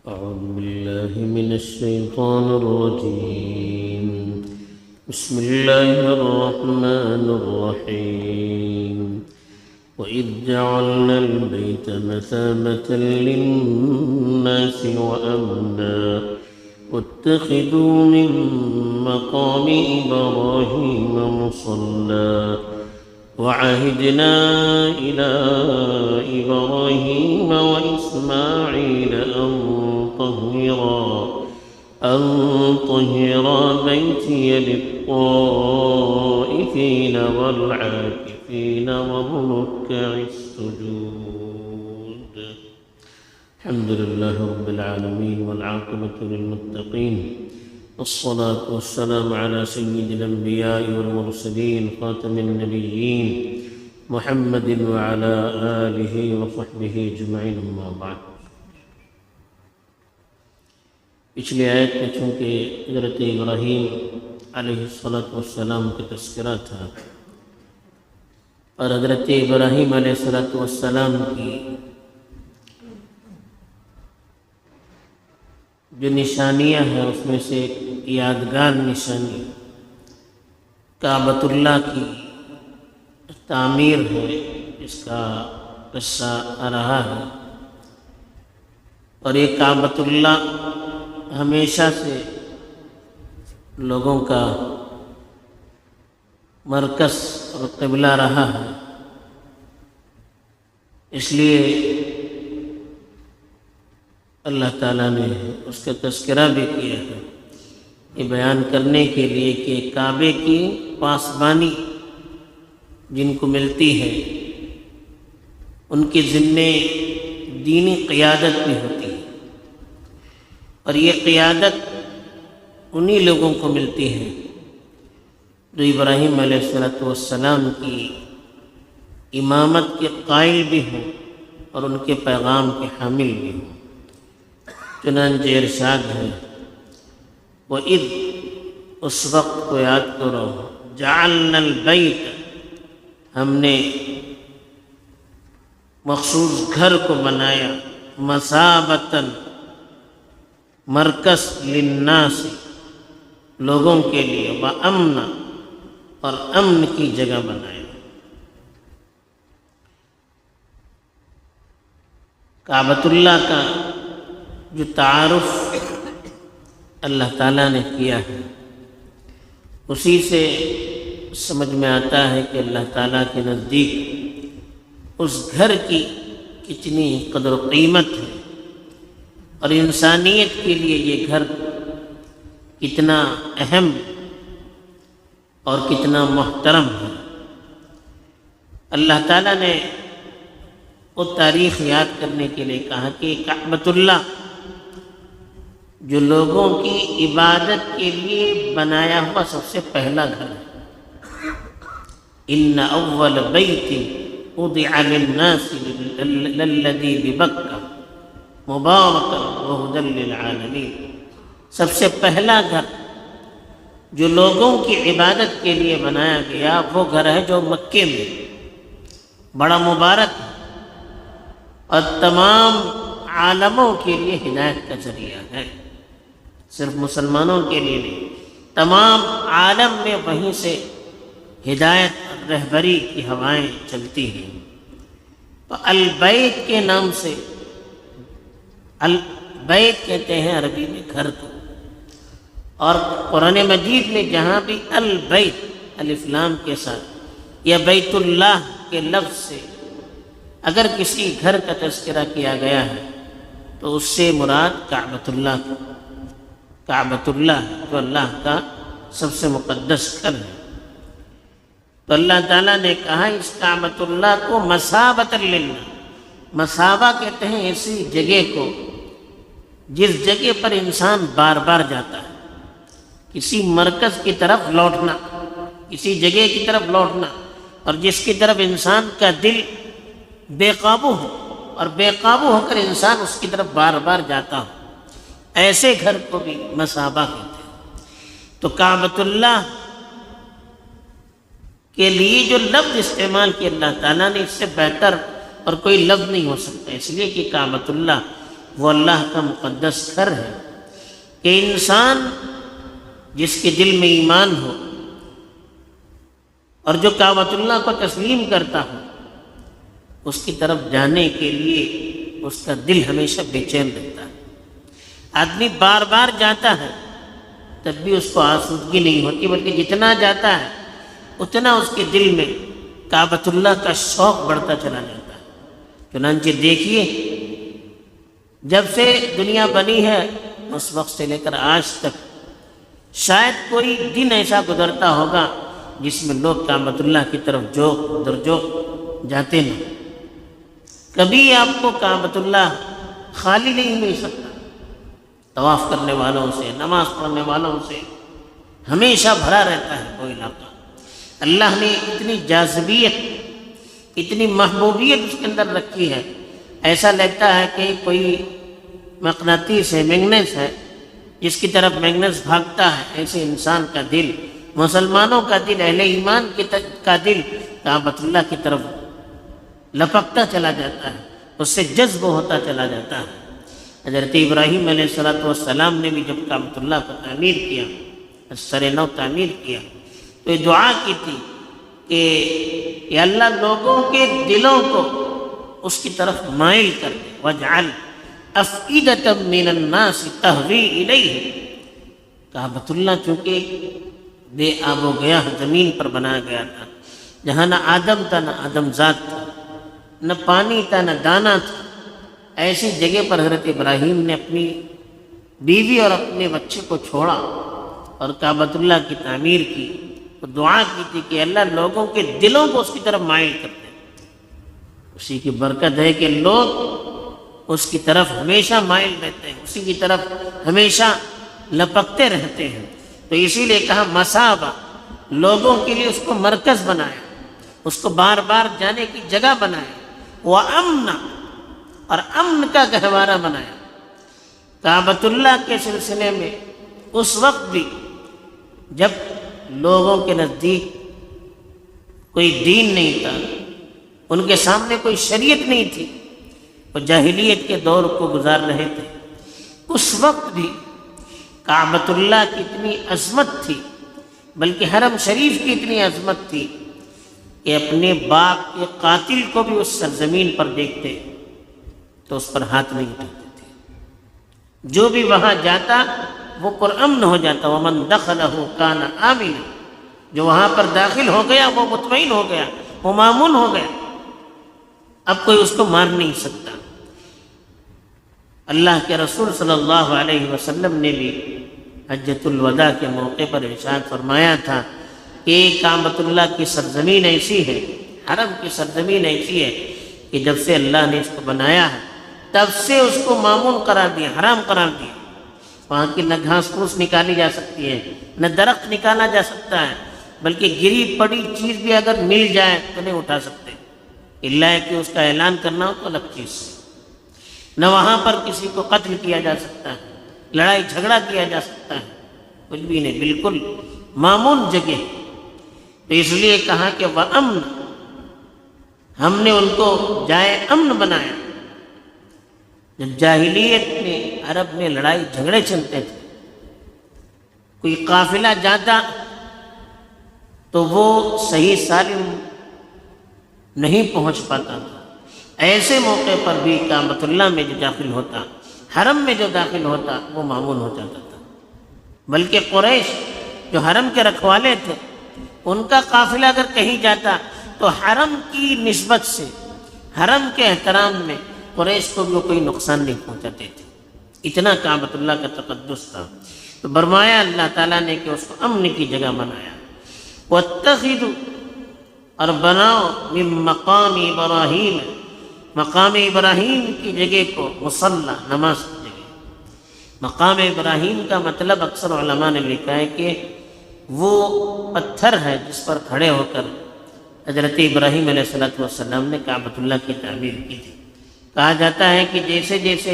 أعوذ بالله من الشيطان الرجيم. بسم الله الرحمن الرحيم. وإذ جعلنا البيت مثابة للناس وأمنا واتخذوا من مقام إبراهيم مصلى وعهدنا إلى إبراهيم وإسماعيل أن طهرا بيتي للطائفين والعاكفين والركع السجود. الحمد لله رب العالمين والعاقبة للمتقين، والصلاة والسلام على سيد الأنبياء والمرسلين خاتم النبيين محمد وعلى آله وصحبه أجمعين. أما بعد. پچھلی آیت میں چونکہ حضرت ابراہیم علیہ السلام کا تذکرہ تھا اور حضرت ابراہیم علیہ السلام کی جو نشانیاں ہیں اس میں سے ایک یادگار نشانی کعبۃ اللہ کی تعمیر ہے، اس کا قصہ آ رہا ہے. اور یہ کعبۃ اللہ ہمیشہ سے لوگوں کا مرکز اور قبلہ رہا ہے، اس لیے اللہ تعالیٰ نے اس کا تذکرہ بھی کیا ہے یہ بیان کرنے کے لیے کہ کعبے کی پاسبانی جن کو ملتی ہے ان کے ذمے دینی قیادت بھی ہوتی ہے، اور یہ قیادت انہی لوگوں کو ملتی ہے جو ابراہیم علیہ السلام کی امامت کے قائل بھی ہوں اور ان کے پیغام کے حامل بھی ہوں. چنانچہ ارشاد ہے وَإِذْ، اس وقت کو یاد کرو، جعلنا البیت، ہم نے مخصوص گھر کو بنایا، مثابتاً، مرکز، للناس، لوگوں کے لیے، وَأَمْنًا، اور امن کی جگہ بنایا. کعبۃ اللہ کا جو تعارف اللہ تعالیٰ نے کیا ہے اسی سے سمجھ میں آتا ہے کہ اللہ تعالیٰ کے نزدیک اس گھر کی کتنی قدر و قیمت ہے اور انسانیت کے لیے یہ گھر کتنا اہم اور کتنا محترم ہے. اللہ تعالیٰ نے وہ تاریخ یاد کرنے کے لیے کہا کہ کعبۃ اللہ جو لوگوں کی عبادت کے لیے بنایا ہوا سب سے پہلا گھر ہے. ان اول بیت وضع للناس للذی ببکہ مبارکا وہدی للعالمین، سب سے پہلا گھر جو لوگوں کی عبادت کے لیے بنایا گیا وہ گھر ہے جو مکے میں بڑا مبارک ہے اور تمام عالموں کے لیے ہدایت کا ذریعہ ہے. صرف مسلمانوں کے لیے نہیں، تمام عالم میں وہیں سے ہدایت اور رہبری کی ہوائیں چلتی ہیں. تو البیت کے نام سے، البیت کہتے ہیں عربی میں گھر کو، اور قرآن مجید میں جہاں بھی البیت الف لام کے ساتھ یا بیت اللہ کے لفظ سے اگر کسی گھر کا تذکرہ کیا گیا ہے تو اس سے مراد کعبۃ اللہ کو، کعبۃ اللہ جو اللہ کا سب سے مقدس گھر ہے. تو اللہ تعالیٰ نے کہا اس کعبۃ اللہ کو مثابۃ للناس، مثابہ کہتے ہیں ایسی جگہ کو جس جگہ پر انسان بار بار جاتا ہے، کسی مرکز کی طرف لوٹنا، کسی جگہ کی طرف لوٹنا، اور جس کی طرف انسان کا دل بے قابو ہو اور بے قابو ہو کر انسان اس کی طرف بار بار جاتا ہو، ایسے گھر کو بھی مثابہ کہتے ہیں. تو کعبۃ اللہ کے لیے جو لفظ استعمال کیا اللہ تعالیٰ نے اس سے بہتر اور کوئی لفظ نہیں ہو سکتا، اس لیے کہ کعبۃ اللہ وہ اللہ کا مقدس گھر ہے کہ انسان جس کے دل میں ایمان ہو اور جو کعبۃ اللہ کو تسلیم کرتا ہو، اس کی طرف جانے کے لیے اس کا دل ہمیشہ بے چین رہتا ہے۔ آدمی بار بار جاتا ہے تب بھی اس کو آسودگی نہیں ہوتی، بلکہ جتنا جاتا ہے اتنا اس کے دل میں کعبۃ اللہ کا شوق بڑھتا چلا جاتا ہے۔ چنانچہ دیکھیے، جب سے دنیا بنی ہے اس وقت سے لے کر آج تک شاید کوئی دن ایسا گزرتا ہوگا جس میں لوگ کعبۃ اللہ کی طرف جوق در جوق جاتے نہیں۔ کبھی آپ کو کعبۃ اللہ خالی نہیں مل سکتا، طواف کرنے والوں سے، نماز پڑھنے والوں سے ہمیشہ بھرا رہتا ہے وہ علاقہ۔ اللہ نے اتنی جاذبیت، اتنی محبوبیت اس کے اندر رکھی ہے، ایسا لگتا ہے کہ کوئی مقناطیس ہے، میگنیس ہے، جس کی طرف میگنیس بھاگتا ہے، ایسے انسان کا دل، مسلمانوں کا دل، اہل ایمان کا دل کعبۃ اللہ کی طرف لپکتا چلا جاتا ہے، اس سے جذب ہوتا چلا جاتا ہے۔ حضرت ابراہیم علیہ السلام نے بھی جب کعبۃ اللہ کو تعمیر کیا، سر نو تعمیر کیا، تو یہ دعا کی تھی کہ یا اللہ لوگوں کے دلوں کو اس کی طرف مائل کر دے، وَاجْعَلْ أَفْئِدَةً مِّنَ النَّاسِ تَهْوِي إِلَيْهِ۔ کعبۃ اللہ چونکہ بے آب و گیا زمین پر بنایا گیا تھا، جہاں نہ آدم تھا، نہ آدم ذات تھا، نہ پانی تھا، نہ دانا تھا، ایسی جگہ پر حضرت ابراہیم نے اپنی بیوی اور اپنے بچے کو چھوڑا اور کعبۃ اللہ کی تعمیر کی، تو دعا کی تھی کہ اللہ لوگوں کے دلوں کو اس کی طرف مائل کر دے۔ اسی کی برکت ہے کہ لوگ اس کی طرف ہمیشہ مائل رہتے ہیں، اسی کی طرف ہمیشہ لپکتے رہتے ہیں۔ تو اسی لیے کہا مسابہ، لوگوں کے لیے اس کو مرکز بنایا، اس کو بار بار جانے کی جگہ بنایا، وَأَمْنَ، اور امن کا گہوارہ بنایا۔ کعبۃ اللہ کے سلسلے میں اس وقت بھی جب لوگوں کے نزدیک کوئی دین نہیں تھا، ان کے سامنے کوئی شریعت نہیں تھی، وہ جاہلیت کے دور کو گزار رہے تھے، اس وقت بھی کعبۃ اللہ کی اتنی عظمت تھی، بلکہ حرم شریف کی اتنی عظمت تھی کہ اپنے باپ کے قاتل کو بھی اس سرزمین پر دیکھتے تو اس پر ہاتھ نہیں اٹھاتے تھے۔ جو بھی وہاں جاتا وہ پرامن ہو جاتا، وَمَنْ دَخَلَهُ كَانَ آمِنًا، جو وہاں پر داخل ہو گیا وہ مطمئن ہو گیا، وہ مامون ہو گیا، اب کوئی اس کو مار نہیں سکتا۔ اللہ کے رسول صلی اللہ علیہ وسلم نے بھی حجۃ الوداع کے موقع پر ارشاد فرمایا تھا کہ کعبۃ اللہ کی سرزمین ایسی ہے، حرم کی سرزمین ایسی ہے کہ جب سے اللہ نے اس کو بنایا ہے تب سے اس کو مامون قرار دیا، حرام قرار دیا۔ وہاں کی نہ گھاس پھوس نکالی جا سکتی ہے، نہ درخت نکالا جا سکتا ہے، بلکہ گری پڑی چیز بھی اگر مل جائے تو نہیں اٹھا سکتے، الا کہ اس کا اعلان کرنا ہو تو الگ چیز۔ نہ وہاں پر کسی کو قتل کیا جا سکتا ہے، لڑائی جھگڑا کیا جا سکتا ہے، کچھ بھی نہیں، بالکل مامون جگہ۔ تو اس لیے کہا کہ وَأَمْنَ، ہم نے ان کو جائے امن بنایا۔ جب جاہلیت میں عرب میں لڑائی جھگڑے چلتے تھے، کوئی قافلہ جاتا تو وہ صحیح سالم نہیں پہنچ پاتا تھا، ایسے موقع پر بھی کعبۃ اللہ میں جو داخل ہوتا، حرم میں جو داخل ہوتا، وہ مامون ہو جاتا تھا۔ بلکہ قریش جو حرم کے رکھوالے تھے، ان کا قافلہ اگر کہیں جاتا تو حرم کی نسبت سے، حرم کے احترام میں قریش کو بھی کوئی نقصان نہیں پہنچاتے تھے، اتنا کعبۃ اللہ کا تقدس تھا۔ تو برمایا اللہ تعالیٰ نے کہ اس کو امن کی جگہ بنایا۔ وَاتَّخِذُوا، اور بناؤ، من مقام ابراہیم، مقام ابراہیم کی جگہ کو مصلی، نماز کی جگہ۔ مقام ابراہیم کا مطلب اکثر علماء نے لکھا ہے کہ وہ پتھر ہے جس پر کھڑے ہو کر حضرت ابراہیم علیہ السلام نے کعبۃ اللہ کی تعمیر کی تھی۔ کہا جاتا ہے کہ جیسے جیسے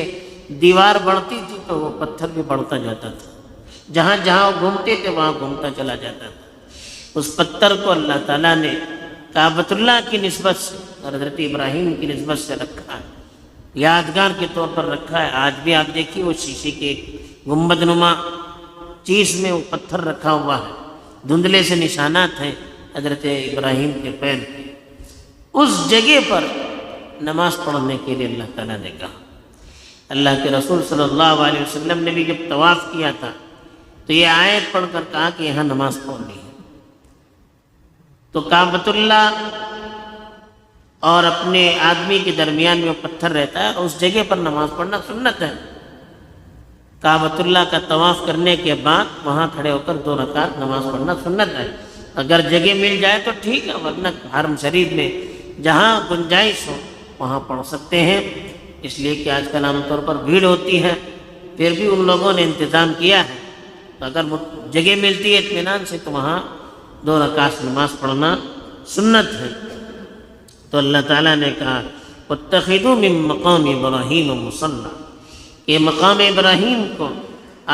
دیوار بڑھتی تھی تو وہ پتھر بھی بڑھتا جاتا تھا، جہاں جہاں وہ گھومتے تھے وہاں گھومتا چلا جاتا تھا۔ اس پتھر کو اللہ تعالیٰ نے کعبۃ اللہ کی نسبت سے اور حضرت ابراہیم کی نسبت سے رکھا، یادگار کے طور پر رکھا ہے۔ آج بھی آپ دیکھیے وہ شیشے کے گنبد نما چیز میں وہ پتھر رکھا ہوا ہے، دھندلے سے نشانات ہیں حضرت ابراہیم کے پیر کے۔ اس جگہ پر نماز پڑھنے کے لیے اللہ تعالیٰ نے کہا۔ اللہ کے رسول صلی اللہ علیہ وسلم نے بھی جب طواف کیا تھا تو یہ آیت پڑھ کر کہا کہ یہاں نماز پڑھنی ہے۔ تو کعبۃ اللہ اور اپنے آدمی کے درمیان میں وہ پتھر رہتا ہے، اس جگہ پر نماز پڑھنا سنت ہے۔ کعبۃ اللہ کا طواف کرنے کے بعد وہاں کھڑے ہو کر 2 رکعت نماز پڑھنا سنت ہے۔ اگر جگہ مل جائے تو ٹھیک ہے، ورنہ حرم شریف میں جہاں گنجائش ہو وہاں پڑھ سکتے ہیں، اس لیے کہ آج کل عام طور پر بھیڑ ہوتی ہے، پھر بھی ان لوگوں نے انتظام کیا ہے، تو اگر جگہ ملتی ہے اطمینان سے تو وہاں 2 رکعت نماز پڑھنا سنت ہے۔ تو اللہ تعالیٰ نے کہا وَاتَّخِذُوا مِن مَقَامِ إِبْرَاهِيمَ مُصَلًّى، یہ مقام ابراہیم کو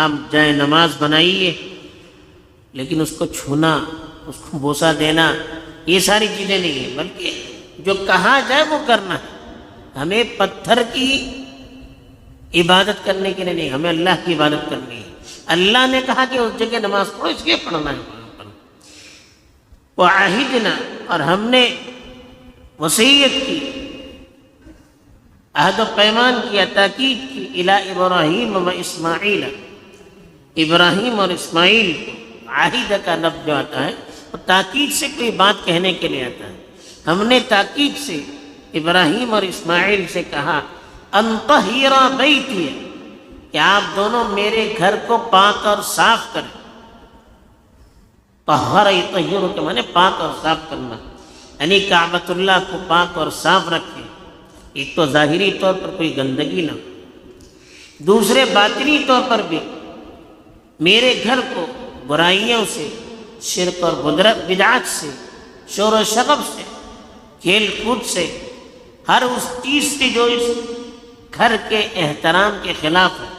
آپ جائے نماز بنائیے، لیکن اس کو چھونا، اس کو بوسہ دینا، یہ ساری چیزیں نہیں ہیں، بلکہ جو کہا جائے وہ کرنا ہے۔ ہمیں پتھر کی عبادت کرنے کے لیے نہیں، ہمیں اللہ کی عبادت کرنی ہے۔ اللہ نے کہا کہ اس جگہ نماز پڑھو، اس لیے پڑھنا ہے۔ وَعَهِدْنَا، اور ہم نے وصیت کی، عہد و پیمان کیا، تاکید کی، إِلَىٰ إِبْرَاهِيمَ وَإِسْمَاعِيلَ، ابراہیم اور اسماعیل کو عہد کا لفظ جو آتا ہے وہ تاکید سے کوئی بات کہنے کے لیے آتا ہے۔ ہم نے تاکید سے ابراہیم اور اسماعیل سے کہا ان طہرا بیتی، کہ آپ دونوں میرے گھر کو پاک اور صاف کریں۔ طہر یطہر کے معنی پاک اور صاف کرنا، یعنی کعبۃ اللہ کو پاک اور صاف رکھیں۔ ایک تو ظاہری طور پر کوئی گندگی نہ، دوسرے باطنی طور پر بھی میرے گھر کو برائیوں سے، شرک اور بدعات سے، شور و شغب سے، کھیل کود سے، ہر اس چیز سے جو اس گھر کے احترام کے خلاف ہے،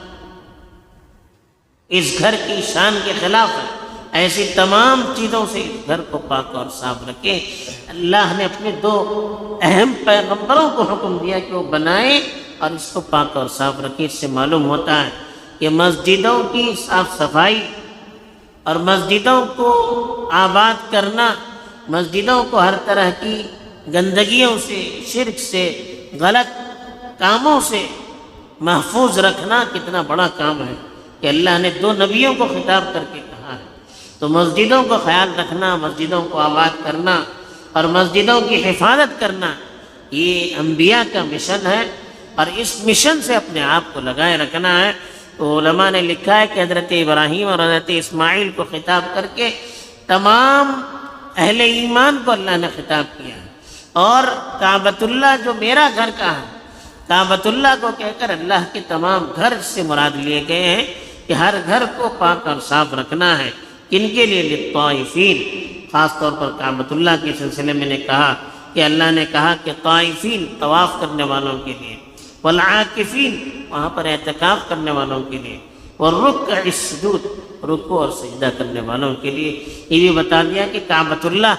اس گھر کی شان کے خلاف ہے، ایسی تمام چیزوں سے اس گھر کو پاک اور صاف رکھیں۔ اللہ نے اپنے 2 اہم پیغمبروں کو حکم دیا کہ وہ بنائیں اور اس کو پاک اور صاف رکھیں۔ اس سے معلوم ہوتا ہے کہ مسجدوں کی صاف صفائی اور مسجدوں کو آباد کرنا، مسجدوں کو ہر طرح کی گندگیوں سے، شرک سے، غلط کاموں سے محفوظ رکھنا کتنا بڑا کام ہے کہ اللہ نے 2 نبیوں کو خطاب کر کے کہا ہے۔ تو مسجدوں کو خیال رکھنا، مسجدوں کو آباد کرنا اور مسجدوں کی حفاظت کرنا، یہ انبیاء کا مشن ہے، اور اس مشن سے اپنے آپ کو لگائے رکھنا ہے۔ تو علماء نے لکھا ہے کہ حضرت ابراہیم اور حضرت اسماعیل کو خطاب کر کے تمام اہل ایمان کو اللہ نے خطاب کیا ہے، اور کعبۃ اللہ جو میرا گھر کا ہے، کعبۃ اللہ کو کہہ کر اللہ کے تمام گھر سے مراد لیے گئے ہیں کہ ہر گھر کو پاک اور صاف رکھنا ہے۔ کن کے لیے؟ للطائفین، خاص طور پر کعبۃ اللہ کے سلسلے میں نے کہا کہ اللہ نے کہا کہ طائفین، طواف کرنے والوں کے لیے، والعاکفین، وہاں پر اعتکاف کرنے والوں کے لیے، والرکع السجود، رکوع اور سجدہ کرنے والوں کے لیے۔ یہ بھی بتا دیا کہ کعبۃ اللہ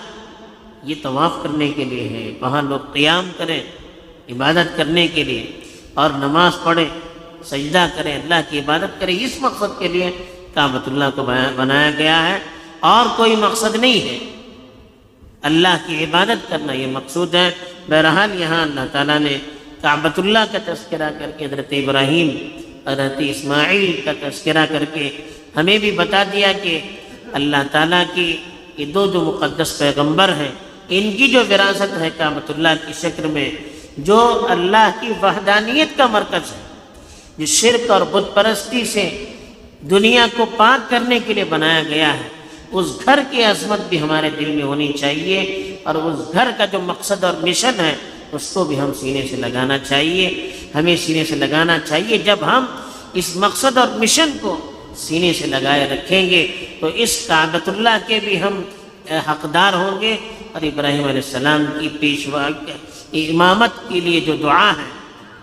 یہ طواف کرنے کے لیے ہے، وہاں لوگ قیام کریں عبادت کرنے کے لیے، اور نماز پڑھیں، سجدہ کریں، اللہ کی عبادت کریں، اس مقصد کے لیے کعبۃ اللہ کو بنایا گیا ہے، اور کوئی مقصد نہیں ہے۔ اللہ کی عبادت کرنا یہ مقصود ہے۔ بہرحال یہاں اللہ تعالیٰ نے کعبۃ اللہ کا تذکرہ کر کے، حضرت ابراہیم، حضرت اسماعیل کا تذکرہ کر کے ہمیں بھی بتا دیا کہ اللہ تعالیٰ کی یہ 2 جو مقدس پیغمبر ہیں، ان کی جو وراثت ہے کعبۃ اللہ کی شکل میں، جو اللہ کی وحدانیت کا مرکز ہے، جو شرک اور بت پرستی سے دنیا کو پاک کرنے کے لیے بنایا گیا ہے، اس گھر کی عظمت بھی ہمارے دل میں ہونی چاہیے، اور اس گھر کا جو مقصد اور مشن ہے اس کو بھی ہم سینے سے لگانا چاہیے، ہمیں سینے سے لگانا چاہیے۔ جب ہم اس مقصد اور مشن کو سینے سے لگائے رکھیں گے تو اس کعبۃ اللہ کے بھی ہم حقدار ہوں گے، اور ابراہیم علیہ السلام کی پیشوائی امامت کے لیے جو دعا ہے،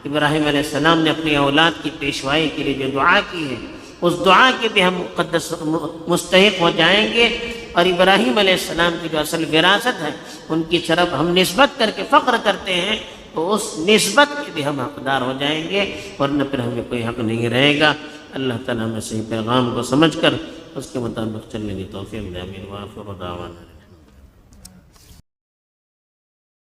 ابراہیم علیہ السلام نے اپنی اولاد کی پیشوائی کے لیے جو دعا کی ہے، اس دعا کے بھی ہم مقدس مستحق ہو جائیں گے، اور ابراہیم علیہ السلام کی جو اصل وراثت ہے ان کی طرف ہم نسبت کر کے فخر کرتے ہیں تو اس نسبت کے بھی ہم حقدار ہو جائیں گے، ورنہ پھر ہمیں کوئی حق نہیں رہے گا۔ اللہ تعالیٰ ہمیں صحیح پیغام کو سمجھ کر اس کے مطابق چلنے کی توفیق دے۔ آمین۔ وآخر دعوانا